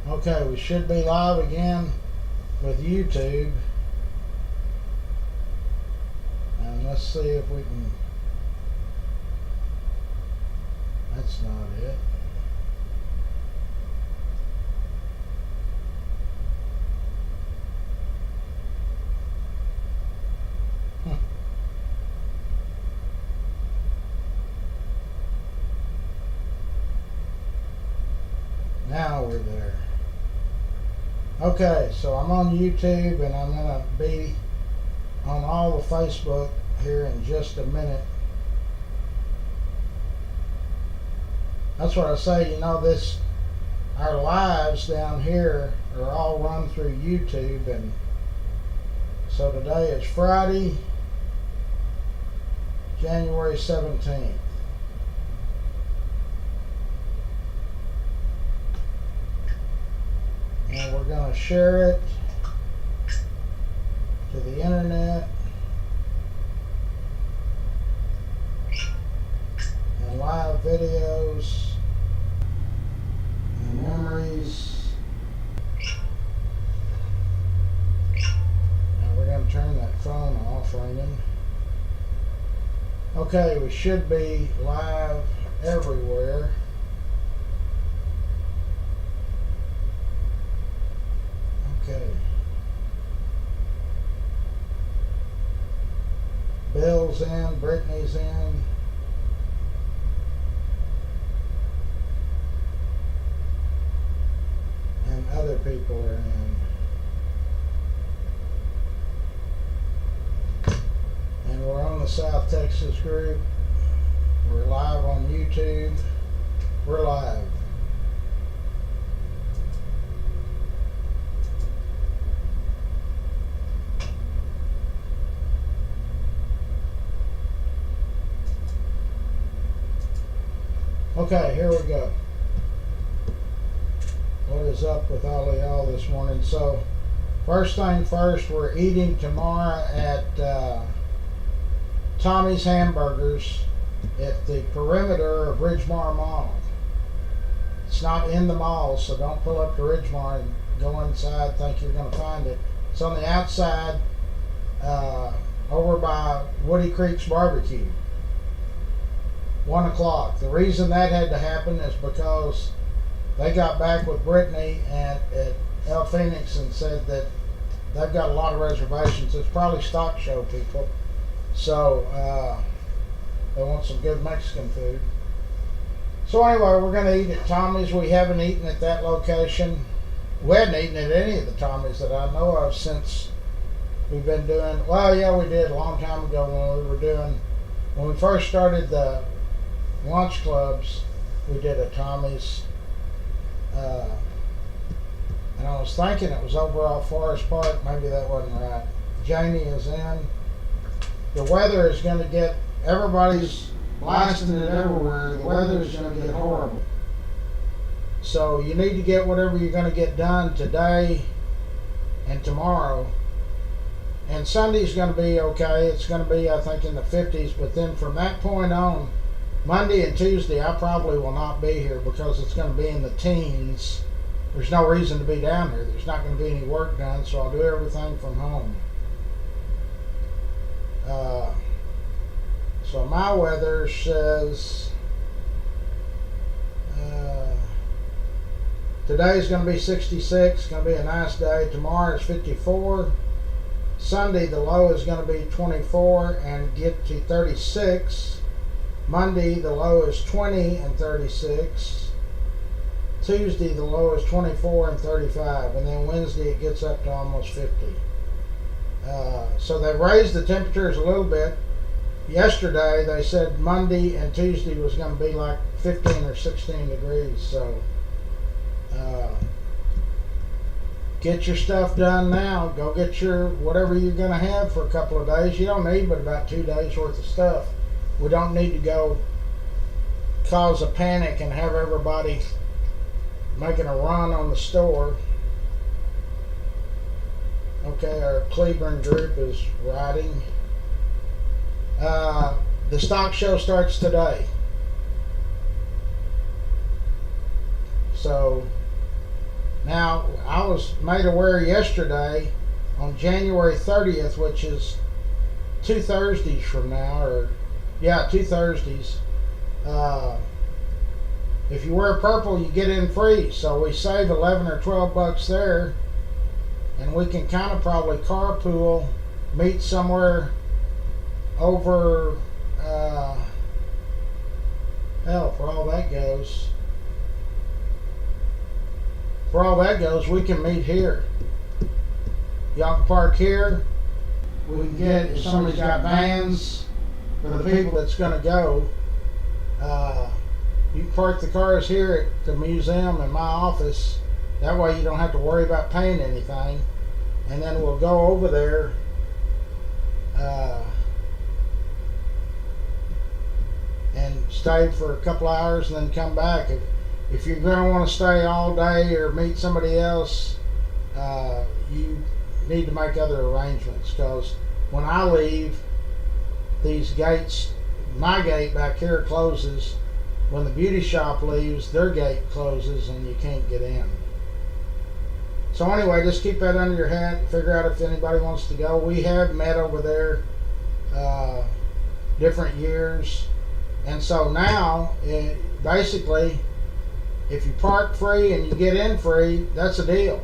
Okay, we should be live again with YouTube. And let's see if we can. That's not it. Now we're there. Okay, so I'm on YouTube and I'm going to be on all the Facebook here in just a minute. That's what I say, our lives down here are all run through YouTube, and so today is Friday, January 17th. And we're going to share it to the internet and live videos and memories. And we're going to turn that phone off ringing. Okay, we should be live everywhere. Okay. Bill's in, Brittany's in. And other people are in. And we're on the South Texas group. We're live on YouTube. We're live. Okay, here we go. What is up with all of y'all this morning? So, first thing first, we're eating tomorrow at Tommy's Hamburgers at the perimeter of Ridgemar Mall. It's not in the mall, so don't pull up to Ridgemar and go inside think you're going to find it. It's on the outside over by Woody Creek's Barbecue. 1 o'clock. The reason that had to happen is because they got back with Brittany at El Phoenix and said that they've got a lot of reservations. It's probably stock show people. So they want some good Mexican food. So anyway, we're going to eat at Tommy's. We haven't eaten at that location. We hadn't eaten at any of the Tommy's that I know of since we've been doing, well, yeah, we did a long time ago when we first started the lunch clubs, we did a Tommy's, and I was thinking it was over off Forest Park. Maybe that wasn't right. Jamie is in. The weather is going to get, everybody's blasting it everywhere. The weather is going to get horrible. So you need to get whatever you're going to get done today and tomorrow. And Sunday's going to be okay. It's going to be, I think, in the 50s. But then from that point on, Monday and Tuesday, I probably will not be here because it's going to be in the teens. There's no reason to be down here. There's not going to be any work done, so I'll do everything from home. So my weather says today's going to be 66. It's going to be a nice day. Tomorrow is 54. Sunday, the low is going to be 24 and get to 36. Monday, the low is 20 and 36. Tuesday, the low is 24 and 35. And then Wednesday, it gets up to almost 50. So they raised the temperatures a little bit. Yesterday, they said Monday and Tuesday was going to be like 15 or 16 degrees. So get your stuff done now. Go get your whatever you're going to have for a couple of days. You don't need but about 2 days worth of stuff. We don't need to go cause a panic and have everybody making a run on the store. Okay, our Cleburne group is riding. The stock show starts today. So Now, I was made aware yesterday on January 30th, which is 2 Thursdays from now, or yeah, 2 Thursdays. If you wear purple, you get in free. So we save 11 or 12 bucks there, and we can kind of probably carpool, meet somewhere over. Hell, for all that goes, we can meet here. Y'all can park here. We can get, if somebody's got vans for the people that's going to go, you can park the cars here at the museum and my office. That way you don't have to worry about paying anything. And then we'll go over there and stay for a couple hours and then come back. If you're going to want to stay all day or meet somebody else, you need to make other arrangements, because when I leave, these gates, my gate back here closes. When the beauty shop leaves, their gate closes and you can't get in. So anyway, just keep that under your hat. Figure out if anybody wants to go. We have met over there different years. And so now, basically, if you park free and you get in free, that's a deal.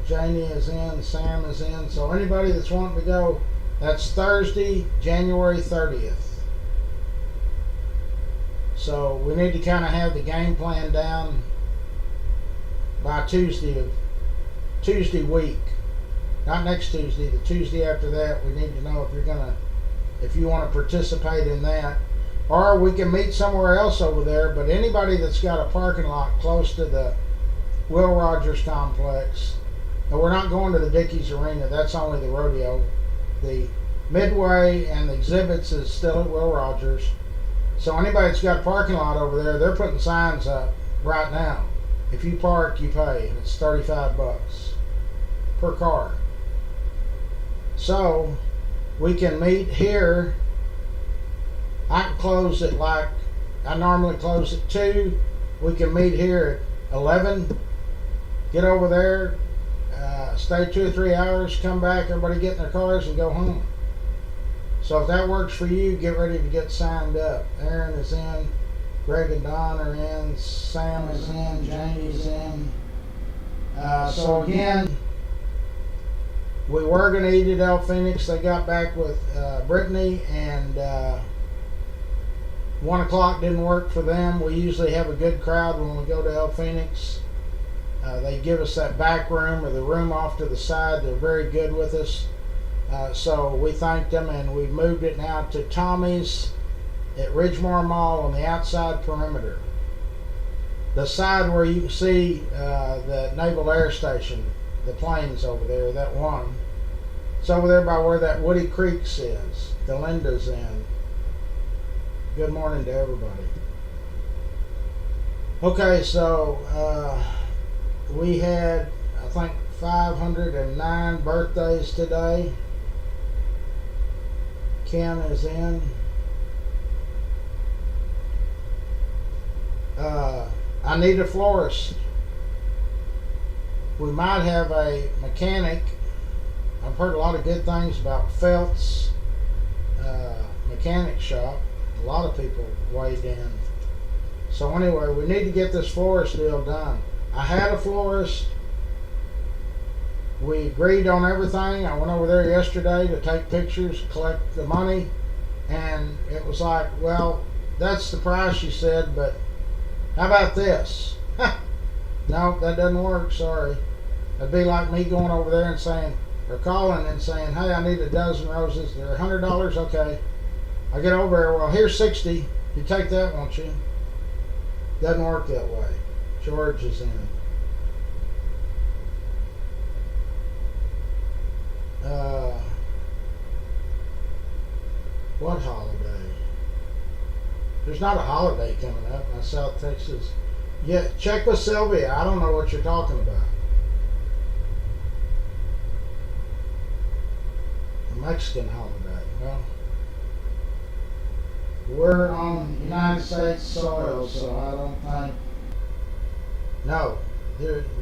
Janie is in, Sam is in. So anybody that's wanting to go, that's Thursday, January 30th. So we need to kind of have the game plan down by Tuesday week. Not next Tuesday, the Tuesday after that. We need to know if you want to participate in that. Or we can meet somewhere else over there, but anybody that's got a parking lot close to the Will Rogers complex, and we're not going to the Dickies Arena, that's only the rodeo. The Midway and the exhibits is still at Will Rogers. So anybody that's got a parking lot over there, they're putting signs up right now. If you park, you pay, and it's 35 bucks per car. So we can meet here. I can close at I normally close at 2. We can meet here at 11. Get over there, stay 2 or 3 hours, come back, everybody get in their cars and go home. So if that works for you, get ready to get signed up. Aaron is in, Greg and Don are in, Sam is in, Jamie's in. So again, we were going to eat at El Phoenix. They got back with Brittany, and 1 o'clock didn't work for them. We usually have a good crowd when we go to El Phoenix. They give us that back room or the room off to the side. They're very good with us. So we thanked them, and we moved it now to Tommy's at Ridgemore Mall on the outside perimeter. The side where you can see the Naval Air Station, the planes over there, that one. It's over there by where that Woody Creeks is. The Linda's in. Good morning to everybody. Okay, so we had, I think, 509 birthdays today. Ken is in. I need a florist. We might have a mechanic. I've heard a lot of good things about Felt's mechanic shop. A lot of people weighed in. So anyway, we need to get this florist deal done. I had a florist. We agreed on everything. I went over there yesterday to take pictures, collect the money, and it was like, well, that's the price, she said, but how about this? No, that doesn't work, sorry. It'd be like me going over there and saying, or calling and saying, hey, I need a dozen roses. They're $100, okay. I get over there, well, here's 60. You take that, won't you? Doesn't work that way. George is in. What holiday? There's not a holiday coming up in South Texas. Yeah, check with Sylvia. I don't know what you're talking about. A Mexican holiday. Well, we're on United States soil, so I don't think No,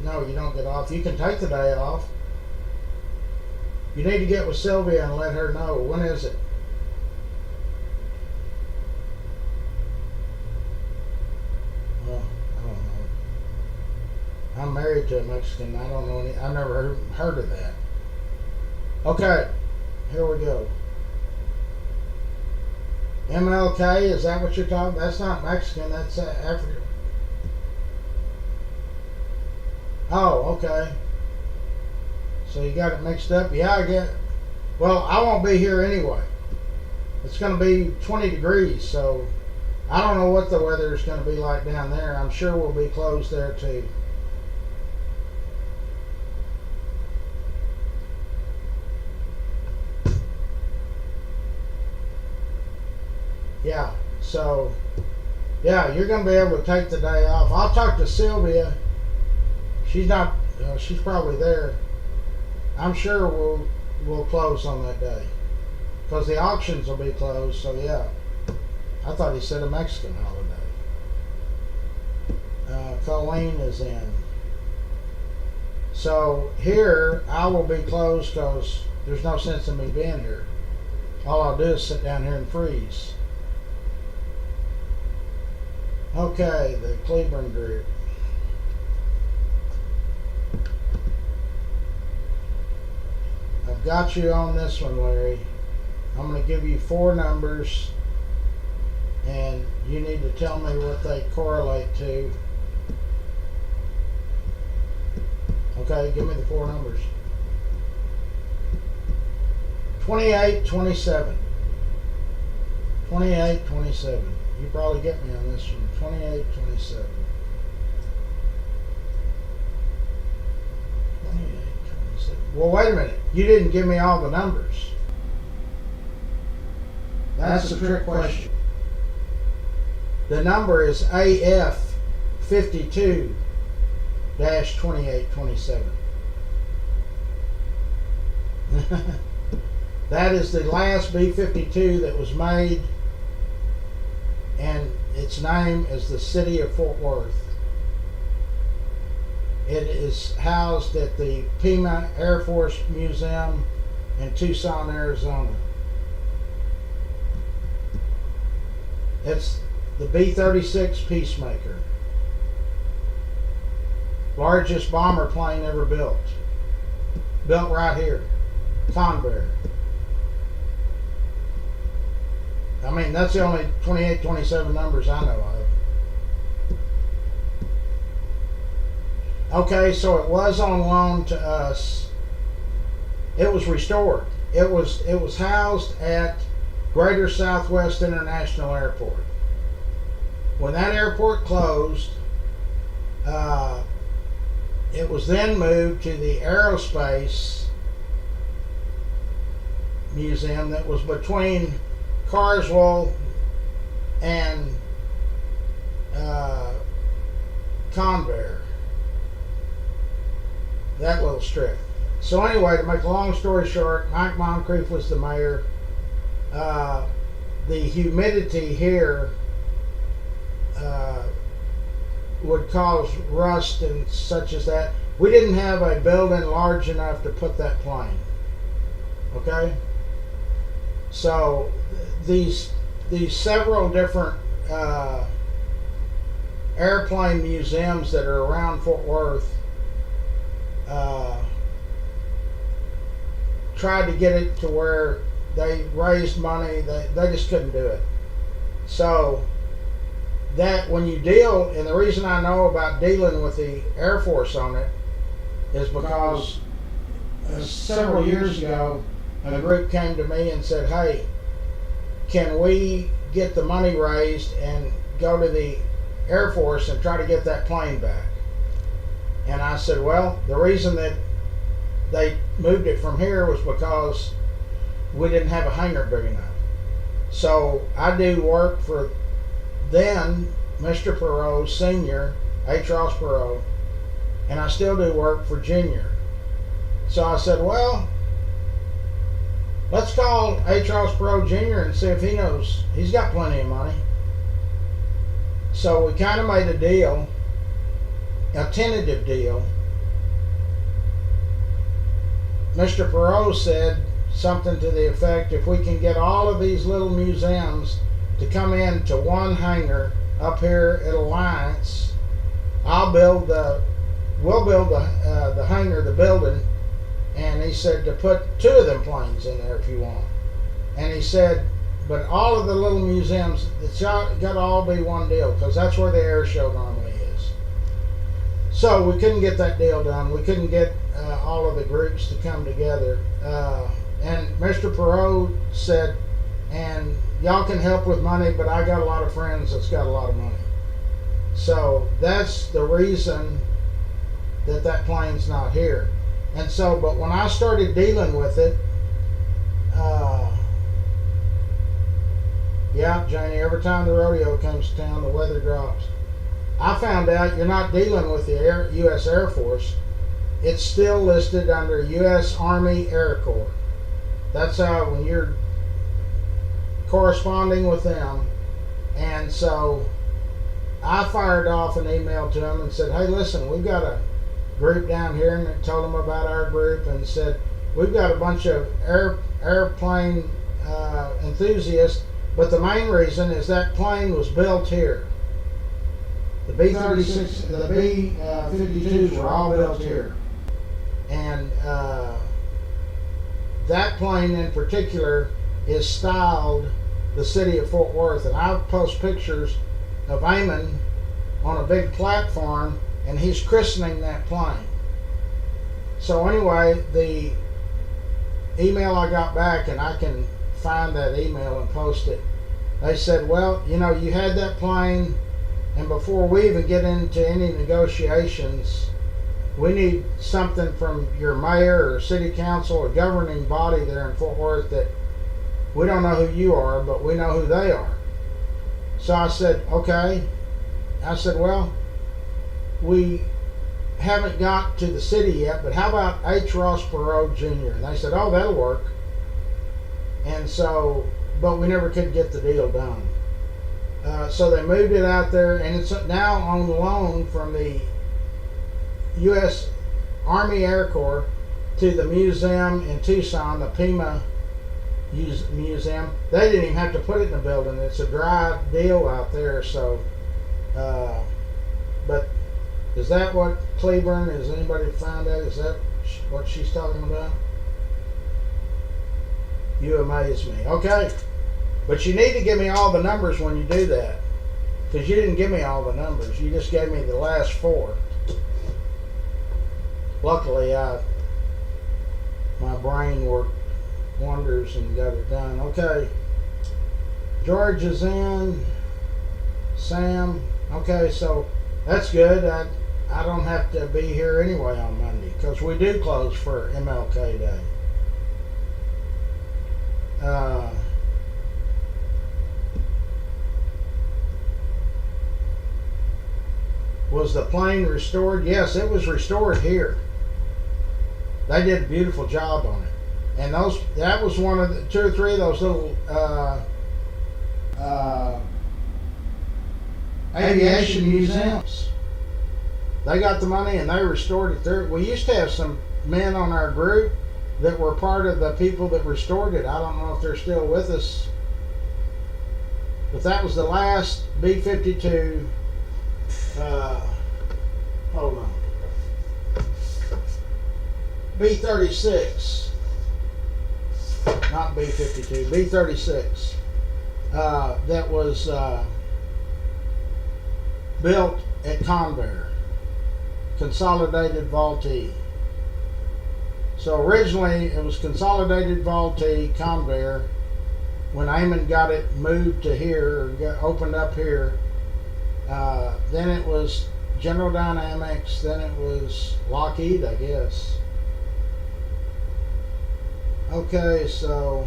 no, you don't get off. You can take the day off. You need to get with Sylvia and let her know. When is it? Well, I don't know. I'm married to a Mexican. I don't know any. I've never heard of that. Okay, here we go. MLK, is that what you're talking? That's not Mexican. That's African. Oh, okay. So you got it mixed up. Yeah, I get. Well, I won't be here anyway. It's going to be 20 degrees, so I don't know what the weather is going to be like down there. I'm sure we'll be closed there too. Yeah, so yeah, you're going to be able to take the day off. I'll talk to Sylvia. She's not. She's probably there. I'm sure we'll close on that day because the auctions will be closed. So yeah, I thought he said a Mexican holiday. Colleen is in. So here I will be closed because there's no sense in me being here. All I'll do is sit down here and freeze. Okay, the Cleveland group. I've got you on this one, Larry. I'm going to give you 4 numbers, and you need to tell me what they correlate to. Okay, give me the 4 numbers. 28, 27. 28, 27. You probably get me on this one. 28, 27. 28, 27. Well, wait a minute. You didn't give me all the numbers. That's a trick question. The number is AF 52-2827. That is the last B-52 that was made, and its name is the City of Fort Worth. It is housed at the Pima Air Force Museum in Tucson, Arizona. It's the B-36 Peacemaker. Largest bomber plane ever built. Built right here. Convair. I mean, that's the only 28, 27 numbers I know of. Okay, so it was on loan to us. It was restored. It was housed at Greater Southwest International Airport. When that airport closed, it was then moved to the Aerospace Museum that was between Carswell and Convair. That little strip. So anyway, to make a long story short, Mike Moncrief was the mayor. The humidity here would cause rust and such as that. We didn't have a building large enough to put that plane. Okay? So these several different airplane museums that are around Fort Worth tried to get it to where they raised money. They just couldn't do it. So that when you deal, and the reason I know about dealing with the Air Force on it is because several years ago a group came to me and said, hey, can we get the money raised and go to the Air Force and try to get that plane back? And I said, well, the reason that they moved it from here was because we didn't have a hangar big enough. So I do work for then Mr. Perot Sr., H. Ross Perot, and I still do work for Junior. So I said, well, let's call H. Ross Perot Jr. and see if he knows. He's got plenty of money. So we kind of made a deal, a tentative deal. Mr. Perot said something to the effect, if we can get all of these little museums to come into one hangar up here at Alliance, we'll build the hangar, the building, and he said to put 2 of them planes in there if you want. And he said, but all of the little museums, it's got to all be one deal, because that's where the air show normally is. So we couldn't get that deal done. We couldn't get all of the groups to come together. And Mr. Perot said, and y'all can help with money, but I got a lot of friends that's got a lot of money. So that's the reason that plane's not here. And so, but when I started dealing with it, yeah, Janie, every time the rodeo comes to town, the weather drops. I found out you're not dealing with the U.S. Air Force. It's still listed under U.S. Army Air Corps. That's how, when you're corresponding with them. And so I fired off an email to them and said, hey, listen, we've got a group down here, and I told them about our group and said, we've got a bunch of airplane enthusiasts, but the main reason is that plane was built here. The B-36, the B-52s were all built here. And that plane in particular is styled the city of Fort Worth. And I post pictures of Eamon on a big platform, and he's christening that plane. So anyway, the email I got back, and I can find that email and post it, they said, well, you know, you had that plane, and before we even get into any negotiations, we need something from your mayor or city council or governing body there in Fort Worth that we don't know who you are, but we know who they are. So I said, okay. I said, well, we haven't got to the city yet, but how about H. Ross Perot Jr.? And they said, oh, that'll work. And so, but we never could get the deal done. So they moved it out there, and it's now on loan from the U.S. Army Air Corps to the museum in Tucson, the Pima Museum. They didn't even have to put it in the building. It's a dry deal out there. So, but is that what Cleburne, has anybody found out? Is that what she's talking about? You amaze me. Okay. But you need to give me all the numbers when you do that. Because you didn't give me all the numbers. You just gave me the last 4. Luckily, my brain worked wonders and got it done. Okay. George is in. Sam. Okay, so that's good. I don't have to be here anyway on Monday, because we do close for MLK Day. Was the plane restored? Yes, it was restored here. They did a beautiful job on it. And that was one of the 2 or 3 of those little aviation museums. They got the money and they restored it there. We used to have some men on our group that were part of the people that restored it. I don't know if they're still with us. But that was the last B-52. Hold on. B-36. Not B-52. B-36. That was built at Convair. Consolidated Vultee. So originally it was Consolidated Vultee, Convair. When Eamon got it moved to here, or got opened up here, then it was General Dynamics, then it was Lockheed, I guess. Okay, so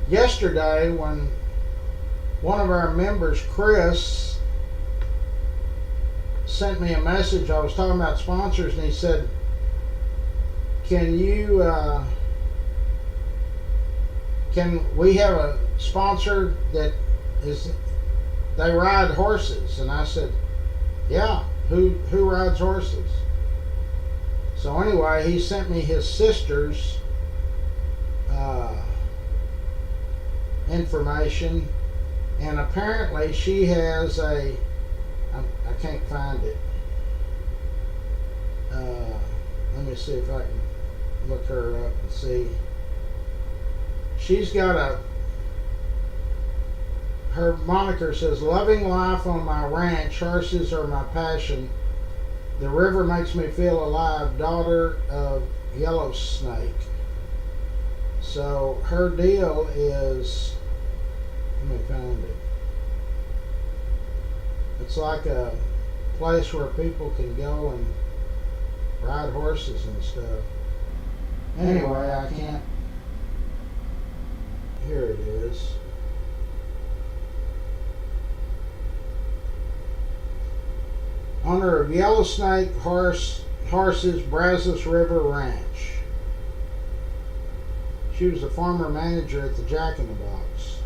yesterday when one of our members, Chris, sent me a message, I was talking about sponsors, and he said, can we have a sponsor that is they ride horses. And I said, yeah, who rides horses? So anyway, he sent me his sister's information, and apparently she has I can't find it. Let me see if I can look her up and see. She's got her moniker says, "Loving life on my ranch, horses are my passion. The river makes me feel alive, daughter of Yellow Snake." So her deal is, let me find it. It's like a place where people can go and ride horses and stuff. Anyway, I can't. Here it is. Owner of Yellow Snake Horses, Brazos River Ranch. She was a former manager at the Jack in the Box.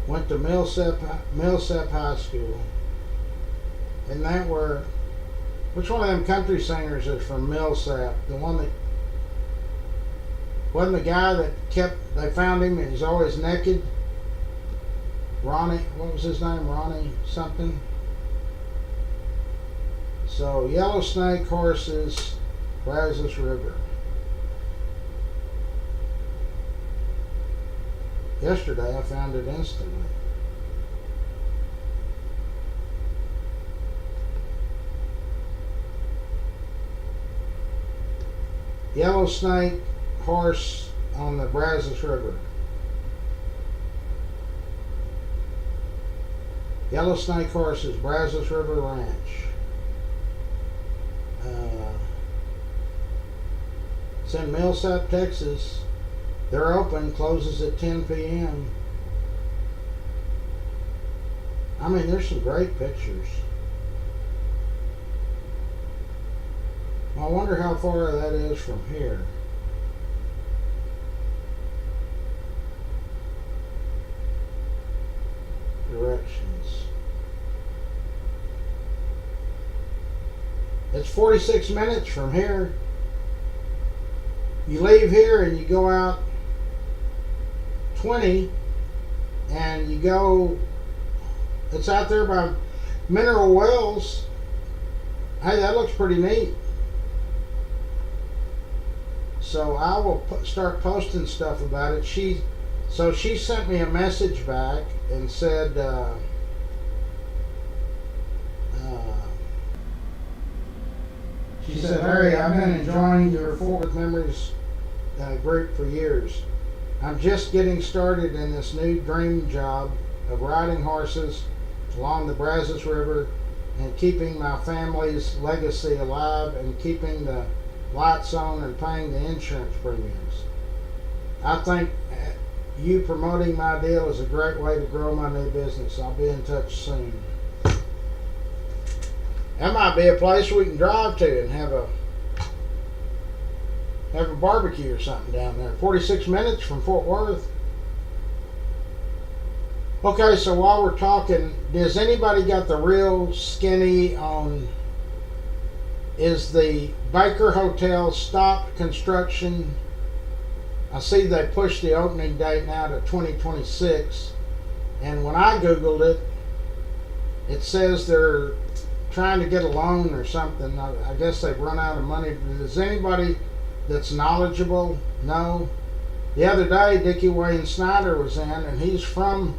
Went to Millsap High School. And that were, which one of them country singers is from Millsap? The one that wasn't the guy that they found him and he's always naked? Ronnie, what was his name? Ronnie something? So, Yellow Snake Horses, Brazos River. Yesterday I found it instantly. Yellow Snake Horse on the Brazos River. Yellow Snake Horses, Brazos River Ranch. It's in Millsap, Texas. They're open, closes at 10 p.m. I mean, there's some great pictures. I wonder how far that is from here. Directions. It's 46 minutes from here. You leave here and you go out 20 and you go, it's out there by Mineral Wells. Hey, that looks pretty neat. So I will start posting stuff about it. She sent me a message back and said, she said, "Larry, I've been enjoying your Fort Worth Memories group for years. I'm just getting started in this new dream job of riding horses along the Brazos River and keeping my family's legacy alive and keeping the lights on and paying the insurance premiums. I think you promoting my deal is a great way to grow my new business. I'll be in touch soon." That might be a place we can drive to and have a barbecue or something down there. 46 minutes from Fort Worth. Okay, so while we're talking, does anybody got the real skinny on, is the Baker Hotel stopped construction? I see they pushed the opening date now to 2026. And when I Googled it, it says they're trying to get a loan or something. I guess they've run out of money. Does anybody that's knowledgeable know? The other day, Dickie Wayne Snyder was in, and he's from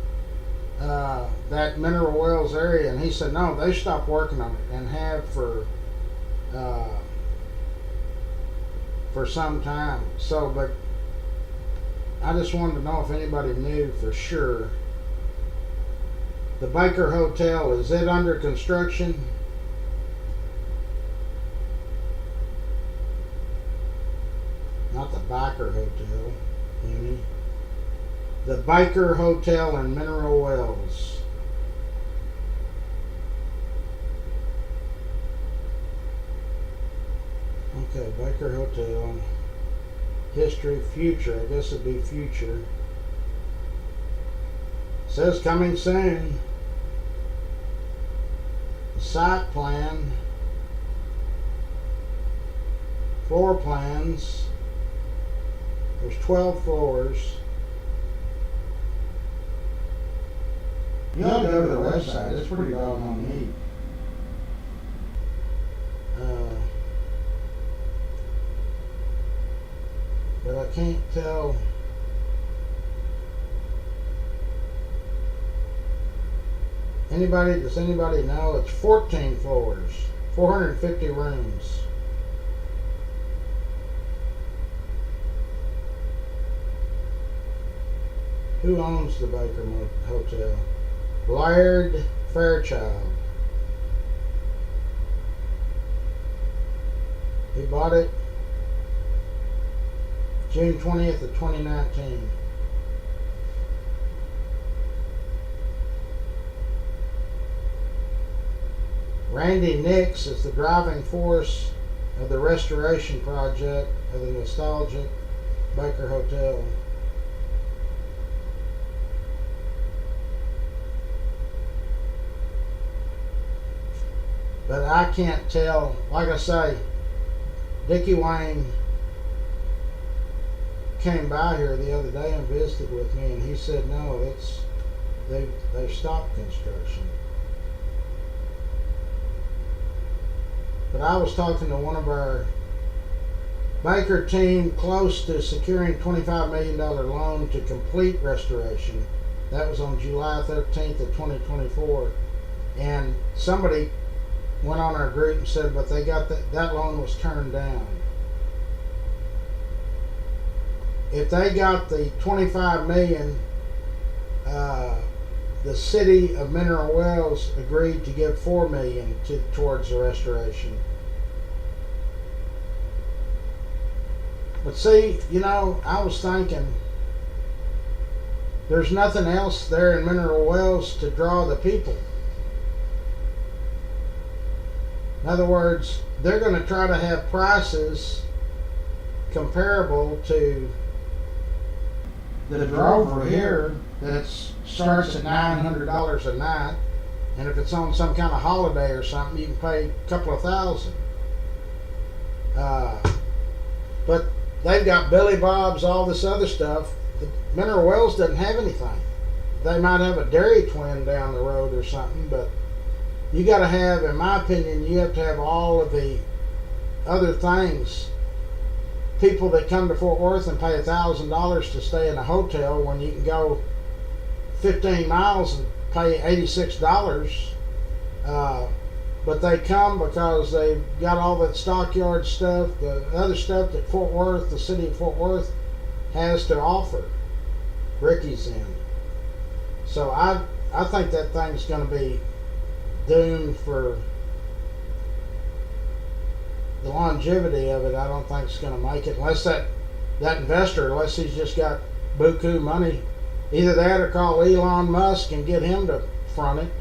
that Mineral Wells area, and he said, no, they stopped working on it and have for some time. So, but I just wanted to know if anybody knew for sure. The Baker Hotel, is it under construction? Not the Baker Hotel, Amy. The Baker Hotel in Mineral Wells. Okay, Baker Hotel. History, future. I guess it'd be future. Says coming soon. site plan, floor plans. There's 12 floors. You ought to go to the website. It's pretty doggone neat. But I can't tell. Does anybody know? It's 14 floors, 450 rooms. Who owns the Baker Hotel? Laird Fairchild. He bought it June 20th of 2019. Randy Nix is the driving force of the restoration project of the nostalgic Baker Hotel. But I can't tell. Like I say, Dickie Wayne came by here the other day and visited with me, and he said, no, they've stopped construction. But I was talking to one of our Baker team close to securing $25 million loan to complete restoration. That was on July 13th of 2024. And somebody went on our group and said, but they got that loan was turned down. If they got the $25 million, the city of Mineral Wells agreed to give $4 million towards the restoration. But see, I was thinking, there's nothing else there in Mineral Wells to draw the people. In other words, they're going to try to have prices comparable to the Drover here that starts at $900 a night, and if it's on some kind of holiday or something, you can pay a couple of thousand. But they've got Billy Bob's, all this other stuff. The Mineral Wells doesn't have anything. They might have a Dairy Twin down the road or something, but you got to have, in my opinion, you have to have all of the other things. People that come to Fort Worth and pay $1,000 to stay in a hotel when you can go 15 miles and pay $86. But they come because they've got all that stockyard stuff, the other stuff that Fort Worth, the city of Fort Worth, has to offer. Ricky's in. So I think that thing's going to be doomed for the longevity of it. I don't think it's going to make it unless that investor, unless he's just got buku money. Either that or call Elon Musk and get him to front it.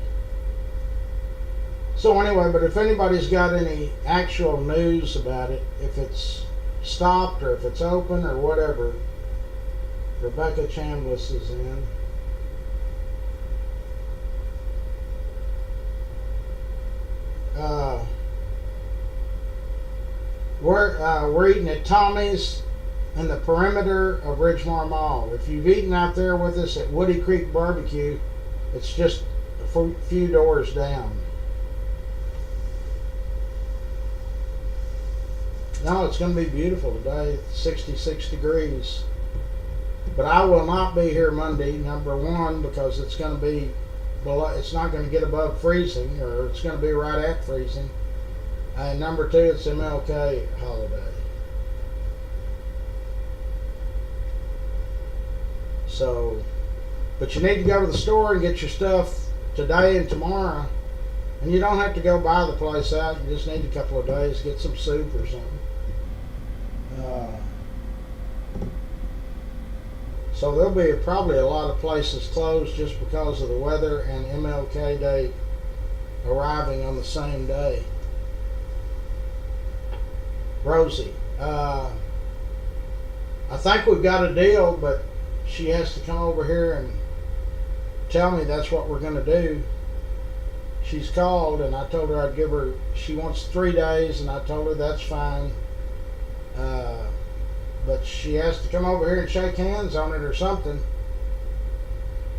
So anyway, but if anybody's got any actual news about it, if it's stopped or if it's open or whatever, Rebecca Chambliss is in. We're eating at Tommy's in the perimeter of Ridgemar Mall. If you've eaten out there with us at Woody Creek Barbecue, it's just a few doors down. No, it's going to be beautiful today, 66 degrees. But I will not be here Monday, number one, because it's going to be below, it's not going to get above freezing, or it's going to be right at freezing. And number two, it's MLK holiday. So, but you need to go to the store and get your stuff today and tomorrow. And you don't have to go buy the place out. You just need a couple of days, get some soup or something. So there'll be probably a lot of places closed just because of the weather and MLK Day arriving on the same day. Rosie, I think we've got a deal, but she has to come over here and tell me that's what we're going to do. she's called, and I told her I'd give her, she wants 3 days, and I told her that's fine. But she has to come over here and shake hands on it or something.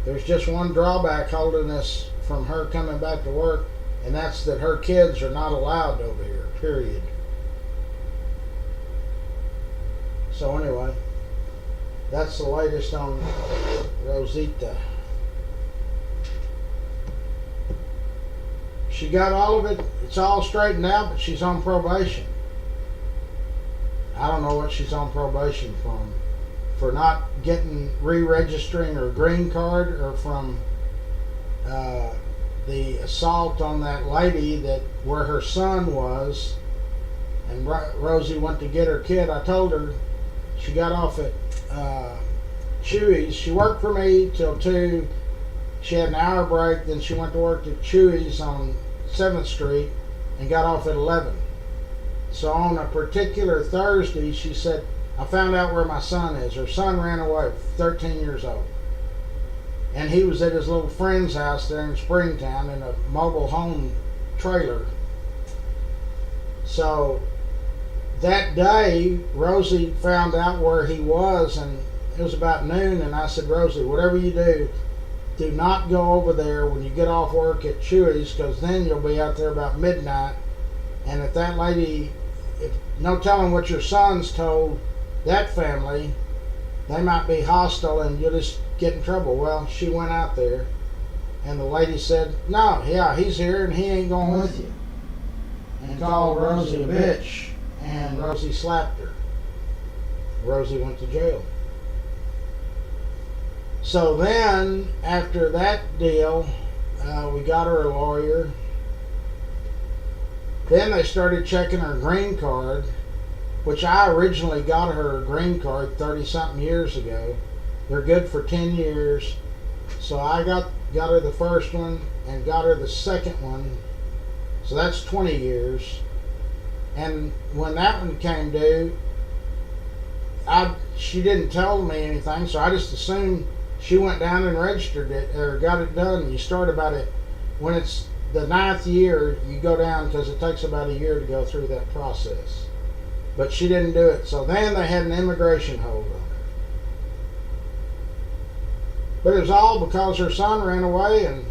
There's just one drawback holding us from her coming back to work, and that's that her kids are not allowed over here, period. So anyway, that's the latest on Rosita. She got all of it. It's all straightened out, but she's on probation. I don't know what she's on probation from. For not getting re-registering her green card, or from the assault on that lady that where her son was, and Rosie went to get her kid. I told her she got off at Chewy's. She worked for me till 2. She had an hour break, then she went to work at Chewy's on 7th Street and got off at 11. So on a particular Thursday, she said, I found out where my son is. Her son ran away, 13 years old. And he was at his little friend's house there in Springtown in a mobile home trailer. So that day, Rosie found out where he was, and it was about noon, and I said, Rosie, whatever you do not go over there when you get off work at Chewy's, because then you'll be out there about midnight. And if that lady, no telling what your son's told that family, they might be hostile and you'll just get in trouble. Well, she went out there, and the lady said, no, yeah, he's here and he ain't going with you. And called Rosie a bitch, and Rosie slapped her. Rosie went to jail. So then, after that deal, we got her a lawyer. Then they started checking her green card, which I originally got her a green card 30-something years ago. They're good for 10 years. So I got her the first one and got her the second one. So that's 20 years. And when that one came due, she didn't tell me anything, so I just assumed she went down and registered it, or got it done. You start about it when it's the 9th year, you go down, because it takes about a year to go through that process. But she didn't do it. So then they had an immigration hold on her. But it was all because her son ran away, and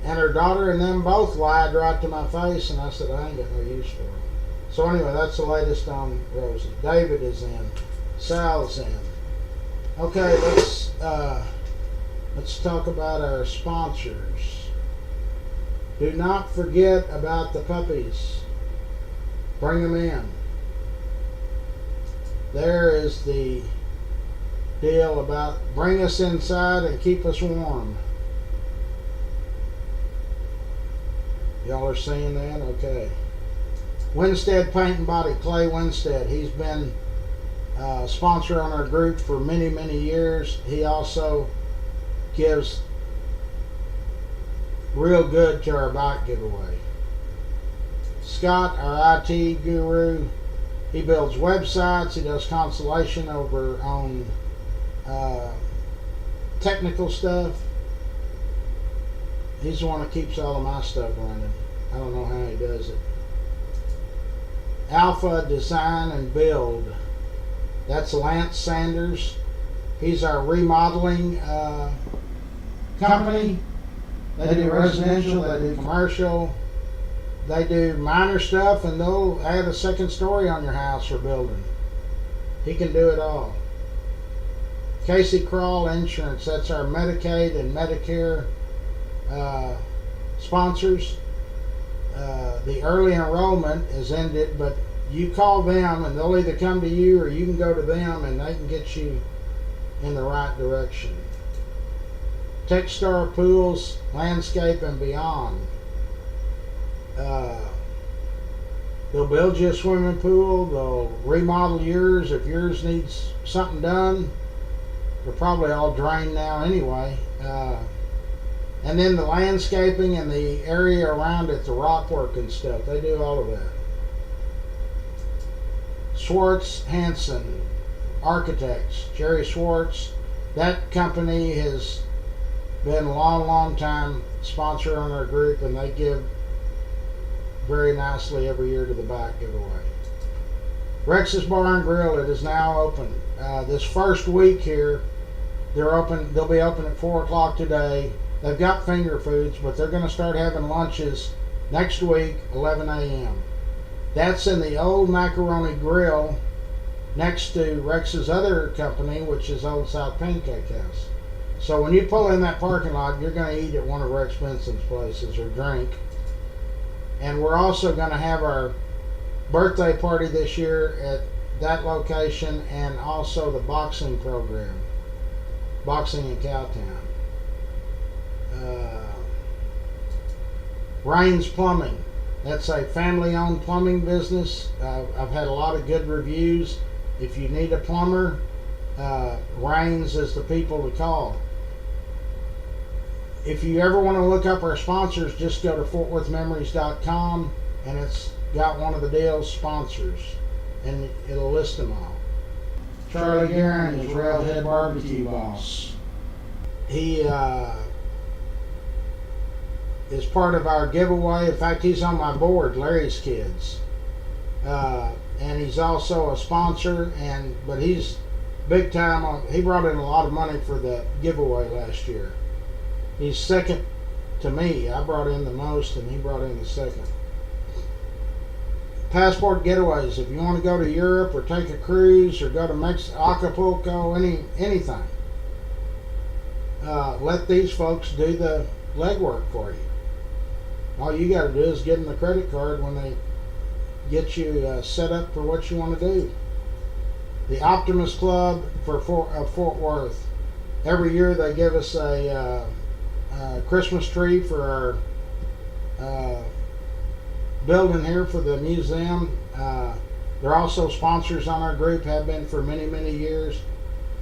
her daughter and them both lied right to my face, and I said, I ain't got no use for her. So anyway, that's the latest on Rosie. David is in. Sal's in. Okay, let's talk about our sponsors. Do not forget about the puppies. Bring them in. There is the deal about bring us inside and keep us warm. Y'all are seeing that? Okay. Winstead Paint and Body, Clay Winstead. He's been a sponsor on our group for many, many years. He also gives real good to our bike giveaway. Scott, our IT guru, he builds websites. He does consultation over on technical stuff. He's the one that keeps all of my stuff running. I don't know how he does it. Alpha Design and Build. That's Lance Sanders. He's our remodeling company. They do residential, they do commercial, they do minor stuff, and they'll add a second story on your house or building. He can do it all. Casey Crawl Insurance, that's our Medicaid and Medicare sponsors. The early enrollment is ended, but you call them and they'll either come to you or you can go to them and they can get you in the right direction. Techstar Pools, Landscape and Beyond. They'll build you a swimming pool. They'll remodel yours if yours needs something done. They're probably all drained now anyway. And then the landscaping and the area around it, the rock work and stuff, they do all of that. Schwartz Hanson Architects, Jerry Schwartz. That company has been a long time sponsor on our group, and they give very nicely every year to the bike giveaway. Rex's Bar and Grill, it is now open. This first week here, they're open. They'll be open at 4 o'clock today. They've got finger foods, but they're going to start having lunches next week, 11 a.m. That's in the old Macaroni Grill next to Rex's other company, which is Old South Pancake House. So when you pull in that parking lot, you're going to eat at one of Rex Benson's places or drink. And we're also going to have our birthday party this year at that location, and also the boxing program, boxing in Cowtown. Raines Plumbing, that's a family-owned plumbing business. I've had a lot of good reviews. If you need a plumber, Raines is the people to call. If you ever want to look up our sponsors, just go to fortworthmemories.com, and it's got one of the deal's sponsors, and it'll list them all. Charlie Guerin is Railhead Barbecue Boss. He is part of our giveaway. In fact, he's on my board, Larry's Kids, and he's also a sponsor. But he's big time. He brought in a lot of money for the giveaway last year. He's second to me. I brought in the most, and he brought in the second. Passport Getaways. If you want to go to Europe or take a cruise or go to Acapulco, anything, let these folks do the legwork for you. All you got to do is give them the credit card when they get you set up for what you want to do. The Optimist Club for Fort Worth. Every year they give us a Christmas tree for our building here for the museum. They're also sponsors on our group, have been for many years.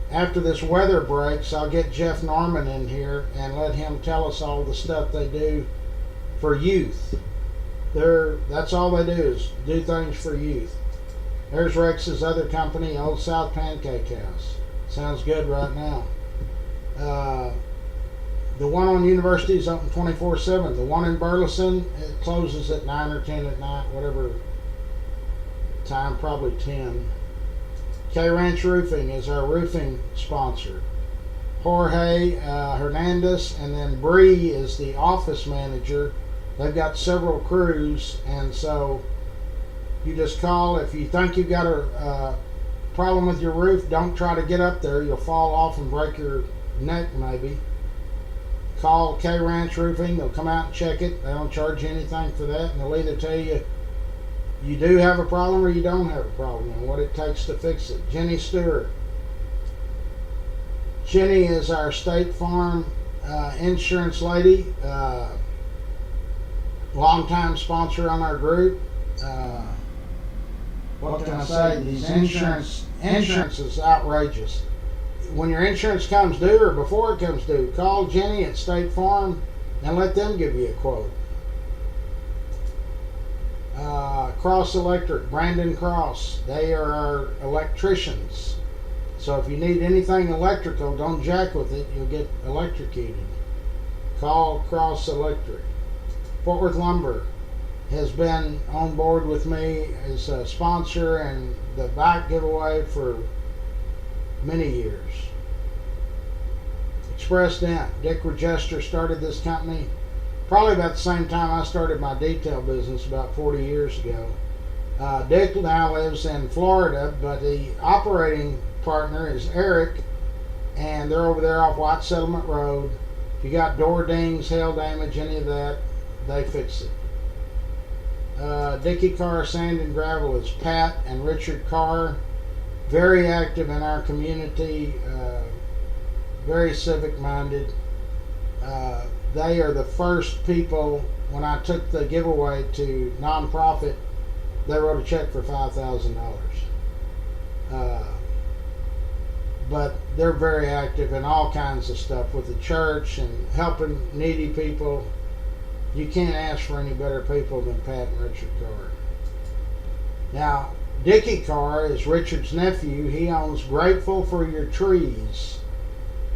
After this weather breaks, I'll get Jeff Norman in here and let him tell us all the stuff they do for youth. That's all they do, is do things for youth. There's Rex's other company, Old South Pancake House. Sounds good right now. The one on University is open 24/7. The one in Burleson, it closes at 9 or 10 at night, whatever time, probably 10. K Ranch Roofing is our roofing sponsor. Jorge Hernandez, and then Bree is the office manager. They've got several crews, and so you just call. If you think you've got a problem with your roof, don't try to get up there. You'll fall off and break your neck maybe. Call K Ranch Roofing. They'll come out and check it. They don't charge you anything for that, and they'll either tell you you do have a problem or you don't have a problem and what it takes to fix it. Jenny Stewart. Jenny is our State Farm insurance lady, longtime sponsor on our group. What can I say? These insurance is outrageous. When your insurance comes due or before it comes due, call Jenny at State Farm and let them give you a quote. Cross Electric, Brandon Cross, they are our electricians. So if you need anything electrical, don't jack with it, you'll get electrocuted. Call Cross Electric. Fort Worth Lumber has been on board with me as a sponsor and the bike giveaway for many years. Express Dent, Dick Regester started this company probably about the same time I started my detail business about 40 years ago. Dick now lives in Florida, but the operating partner is Eric, and they're over there off White Settlement Road. If you got door dings, hail damage, any of that, they fix it. Dickey Carr Sand and Gravel is Pat and Richard Carr, very active in our community, very civic minded. They are the first people, when I took the giveaway to nonprofit, they wrote a check for $5,000. But they're very active in all kinds of stuff with the church and helping needy people. You can't ask for any better people than Pat and Richard Carr. Now, Dickey Carr is Richard's nephew. He owns Grateful for Your Trees.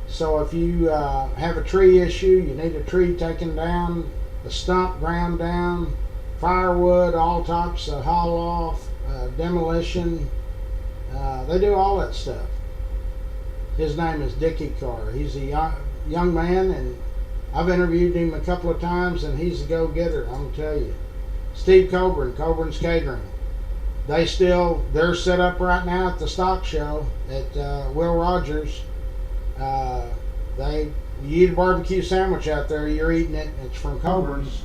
So if you have a tree issue, you need a tree taken down, a stump ground down, firewood, all types of haul off, demolition, they do all that stuff. His name is Dickie Carr. He's a young man, and I've interviewed him a couple of times, and he's a go-getter, I'm gonna tell you. Steve Coburn, Coburn's Catering. They're set up right now at the stock show at Will Rogers. You eat a barbecue sandwich out there, you're eating it. It's from Coburn's.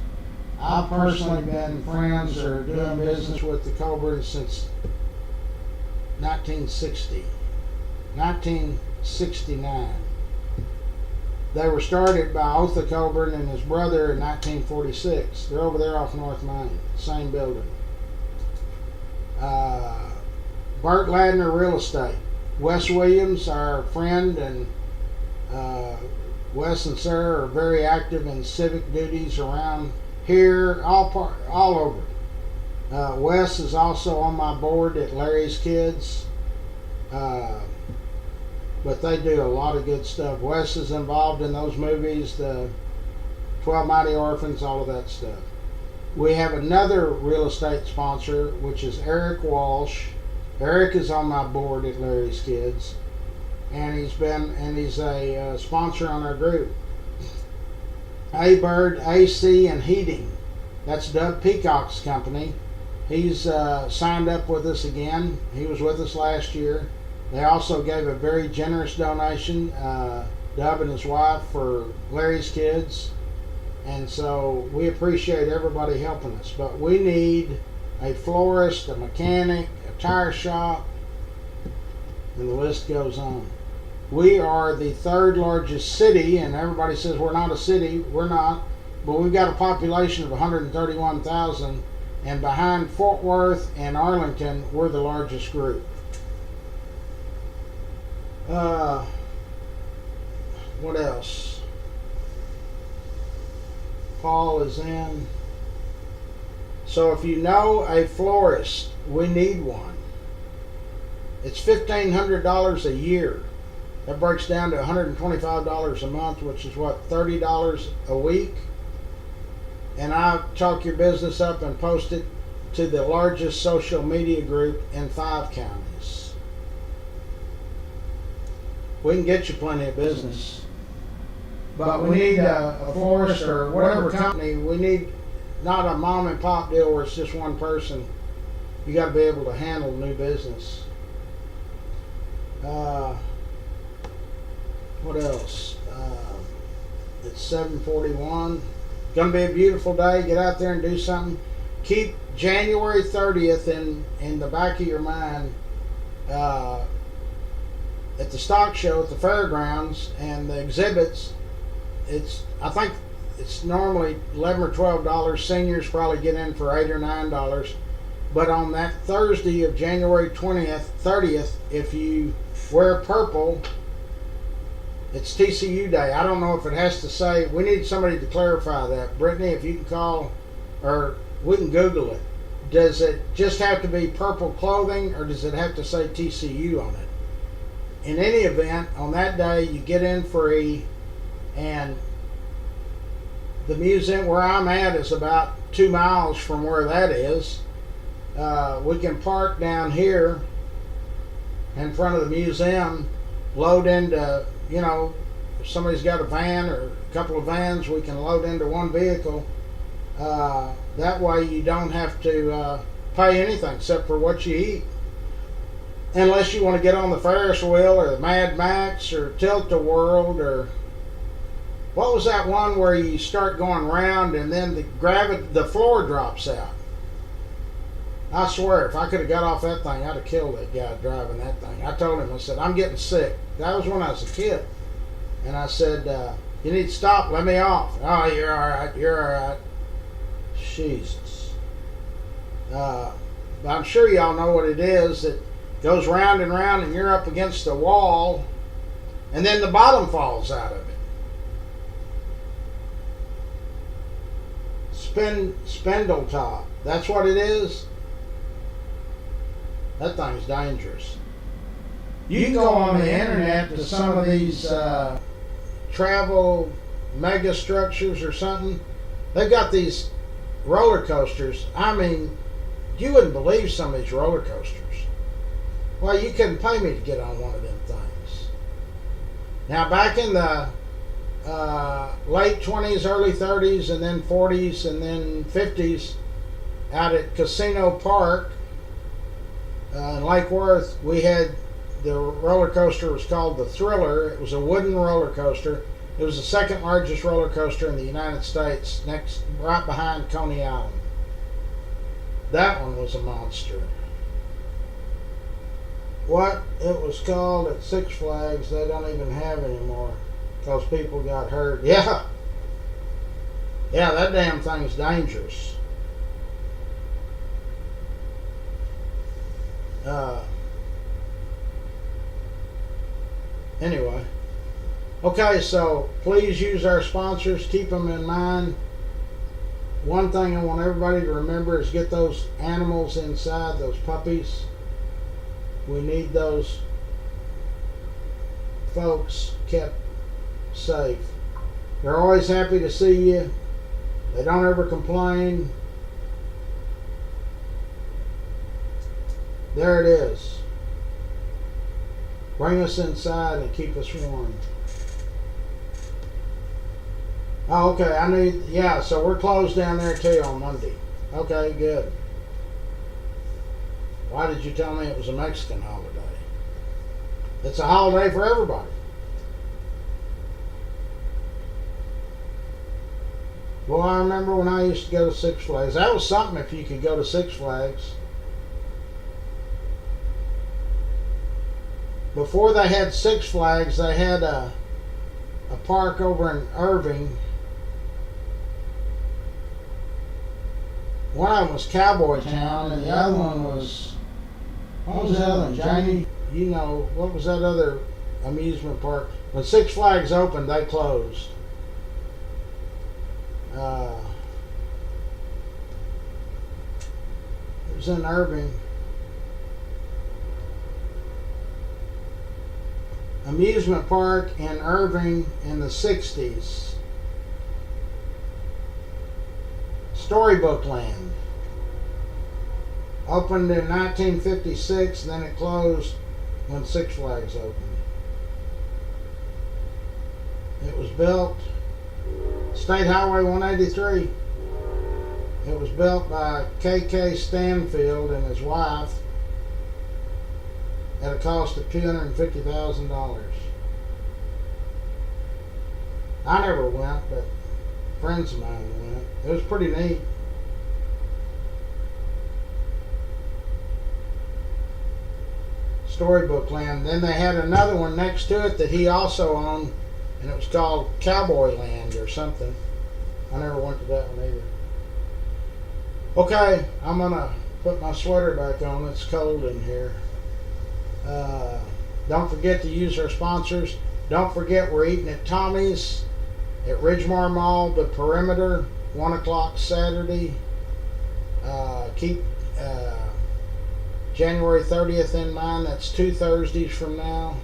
I've personally been friends or doing business with the Coburns since 1969. They were started by Otha Coburn and his brother in 1946. They're over there off North Main, same building. Burt Ladner Real Estate. Wes Williams, our friend, and Wes and Sarah are very active in civic duties around here, all over. Wes is also on my board at Larry's Kids. But they do a lot of good stuff. Wes is involved in those movies, the 12 Mighty Orphans, all of that stuff. We have another real estate sponsor, which is Eric Walsh. Eric is on my board at Larry's Kids, and he's a sponsor on our group. A-Bird AC and Heating. That's Doug Peacock's company. He's signed up with us again. He was with us last year. They also gave a very generous donation, Dub and his wife, for Larry's Kids. And so we appreciate everybody helping us. But we need a florist, a mechanic, a tire shop, and the list goes on. We are the third largest city, and everybody says we're not a city. We're not. But we've got a population of 131,000, and behind Fort Worth and Arlington, we're the largest group. What else? Paul is in. So if you know a florist, we need one. It's $1,500 a year. That breaks down to $125 a month, which is what, $30 a week? And I chalk your business up and post it to the largest social media group in 5 counties. We can get you plenty of business. But we need a florist or whatever company. We need not a mom and pop deal where it's just one person. You got to be able to handle new business. What else? It's 7:41. Gonna be a beautiful day. Get out there and do something. Keep January 30th in the back of your mind. At the stock show at the fairgrounds and the exhibits, I think it's normally $11 or $12. Seniors probably get in for $8 or $9. But on that Thursday of January 30th, if you wear purple, it's TCU Day. I don't know if it has to say. We need somebody to clarify that. Brittany, if you can call, or we can Google it. Does it just have to be purple clothing, or does it have to say TCU on it? In any event, on that day, you get in free, and the museum where I'm at is about 2 miles from where that is. We can park down here in front of the museum, load into, if somebody's got a van or a couple of vans, we can load into one vehicle. That way you don't have to pay anything except for what you eat. Unless you want to get on the Ferris wheel or the Mad Max or Tilt-A-Whirl, or what was that one where you start going round and then the floor drops out? I swear, if I could have got off that thing, I'd have killed that guy driving that thing. I told him, I said, I'm getting sick. That was when I was a kid. And I said, you need to stop, let me off. Oh, you're all right, you're all right. Jesus. But I'm sure y'all know what it is. It goes round and round and you're up against the wall, and then the bottom falls out of it. Spindle top. That's what it is. That thing's dangerous. You can go on the internet to some of these Travel Mega Structures or something. They've got these roller coasters. I mean, you wouldn't believe some of these roller coasters. Well, you couldn't pay me to get on one of them things. Now, back in the late 20s, early 30s, and then 40s, and then 50s, out at Casino Park in Lake Worth, we had the roller coaster was called the Thriller. It was a wooden roller coaster. It was the second largest roller coaster in the United States, right behind Coney Island. That one was a monster. What it was called at Six Flags, they don't even have anymore because people got hurt. Yeah, that damn thing's dangerous. Anyway, okay, so please use our sponsors. Keep them in mind. One thing I want everybody to remember is get those animals inside, those puppies. We need those folks kept safe. They're always happy to see you. They don't ever complain. There it is. Bring us inside and keep us warm. Oh, okay. So we're closed down there too on Monday. Okay, good. Why did you tell me it was a Mexican holiday? It's a holiday for everybody. Well, I remember when I used to go to Six Flags. That was something if you could go to Six Flags. Before they had Six Flags, they had a park over in Irving. One of them was Cowboy Town, and the other one was, what was the other one, Janie? You know, what was that other amusement park? When Six Flags opened, they closed. It was in Irving. Amusement park in Irving in the 60s. Storybook Land. Opened in 1956, then it closed when Six Flags opened. It was built State Highway 183. It was built by K.K. Stanfield and his wife at a cost of $250,000. I never went, but friends of mine went. It was pretty neat. Storybook Land. Then they had another one next to it that he also owned, and it was called Cowboy Land or something. I never went to that one either. Okay, I'm gonna put my sweater back on. It's cold in here. Don't forget to use our sponsors. Don't forget we're eating at Tommy's at Ridgemar Mall, the Perimeter, 1 o'clock Saturday. Keep January 30th in mind. That's 2 Thursdays from now.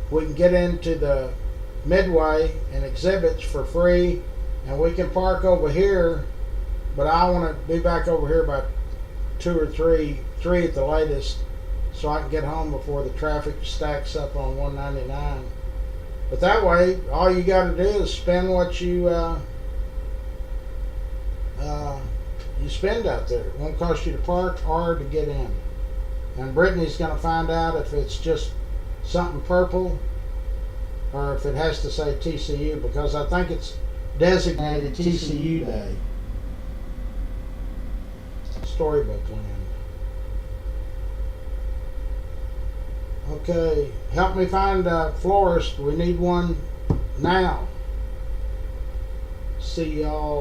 We can get into the Midway and exhibits for free, and we can park over here, but I want to be back over here by 2 or 3 at the latest, so I can get home before the traffic stacks up on 199. But that way, all you got to do is spend what you spend out there. It won't cost you to park or to get in. And Brittany's going to find out if it's just something purple or if it has to say TCU, because I think it's designated TCU Day. Storybook Land. Okay, help me find a florist. We need one now. See y'all.